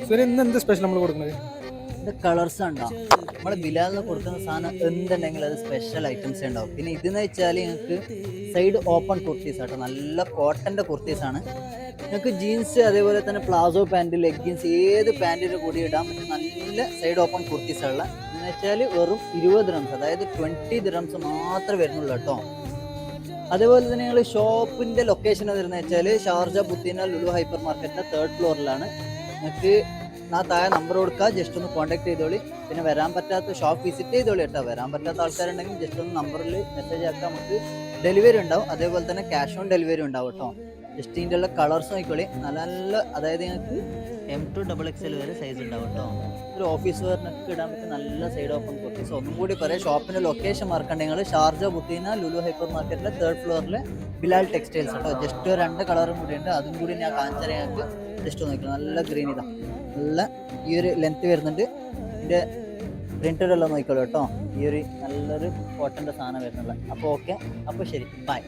സൂര്യ ഇന്ന് എന്ത് സ്പെഷ്യൽ നമ്മൾ കൊടുക്കുന്നത്? ഇത് കളേഴ്സ് ഉണ്ടോ? നമ്മൾ ബിലാലിന് കൊടുക്കുന്ന സാധനം എന്തുണ്ടെങ്കിലും അത് സ്പെഷ്യൽ ഐറ്റംസ് ഉണ്ടാവും. പിന്നെ ഇതെന്ന് വെച്ചാൽ നിങ്ങൾക്ക് സൈഡ് ഓപ്പൺ കുർത്തീസ് ആട്ടോ, നല്ല കോട്ടൻ്റെ കുർത്തീസാണ്. നിങ്ങൾക്ക് ജീൻസ് അതേപോലെ തന്നെ പ്ലാസോ പാൻറ്, ലെഗിൻസ് ഏത് പാൻറ്റിൻ്റെ കൂടി ഇടാൻ പറ്റും. നല്ല സൈഡ് ഓപ്പൺ കുർത്തീസുള്ള എന്ന് വെച്ചാൽ വെറും 20 ദിറംസ്, അതായത് 20 ദിറംസ് മാത്രമേ വരുന്നുള്ളൂ കേട്ടോ. അതേപോലെ തന്നെ നിങ്ങൾ ഷോപ്പിൻ്റെ ലൊക്കേഷൻ വരുന്നത് വെച്ചാൽ ഷാർജ ബുത്തീന ലുലു ഹൈപ്പർ മാർക്കറ്റിൻ്റെ 3rd ഫ്ലോറിലാണ്. നിങ്ങൾക്ക് താഴെ നമ്പർ കൊടുക്കുക, ജസ്റ്റ് ഒന്ന് കോൺടാക്ട് ചെയ്തോളി. പിന്നെ വരാൻ പറ്റാത്ത ഷോപ്പ് വിസിറ്റ് ചെയ്തോളി കേട്ടോ. വരാൻ പറ്റാത്ത ആൾക്കാരുണ്ടെങ്കിൽ ജസ്റ്റ് ഒന്ന് നമ്പറിൽ മെസ്സേജ് ആക്കാൻ നമുക്ക് ഡെലിവറി ഉണ്ടാവും. അതേപോലെ തന്നെ ക്യാഷ് ഓൺ ഡെലിവറി ഉണ്ടാവും കേട്ടോ. ജസ്റ്റ് ഇതിൻ്റെ ഉള്ള കളേഴ്സ് നോക്കിക്കോളി, നല്ല നല്ല, അതായത് നിങ്ങൾക്ക് M to XXL വരെ സൈസ് ഉണ്ടാവും കേട്ടോ. ഒരു ഓഫീസ് വെയറിനൊക്കെ ഇടാൻ പറ്റും നല്ല സൈഡ് ഓപ്പൺ കുർത്തീസ്. ഒന്നും കൂടി പറയാം, ഷോപ്പിൻ്റെ ലൊക്കേഷൻ മറക്കണ്ട നിങ്ങൾ, ഷാർജ ബുത്തീന ലുലു ഹൈപ്പർ മാർക്കറ്റിലെ 3rd ഫ്ലോറിൽ ബിലാൽ ടെക്സ്റ്റൈൽസ് കേട്ടോ. ജസ്റ്റ് 2 കളറും കൂടി ഉണ്ട്, അതും കൂടി ഞാൻ കാണിച്ചു തരാം. ഞങ്ങൾക്ക് ജസ്റ്റ് നോക്കിക്കണം, നല്ല ഗ്രീൻ ഇതാ, നല്ല ഈ ഒരു ലെങ്ത് വരുന്നുണ്ട്. ഇതിൻ്റെ പ്രിൻ്റഡെല്ലാം നോക്കിക്കോളൂ കേട്ടോ. ഈ ഒരു നല്ലൊരു കോട്ടൻ്റെ സാധനം വരുന്നുള്ള. അപ്പോൾ ഓക്കെ, അപ്പോൾ ശരി, ബൈ.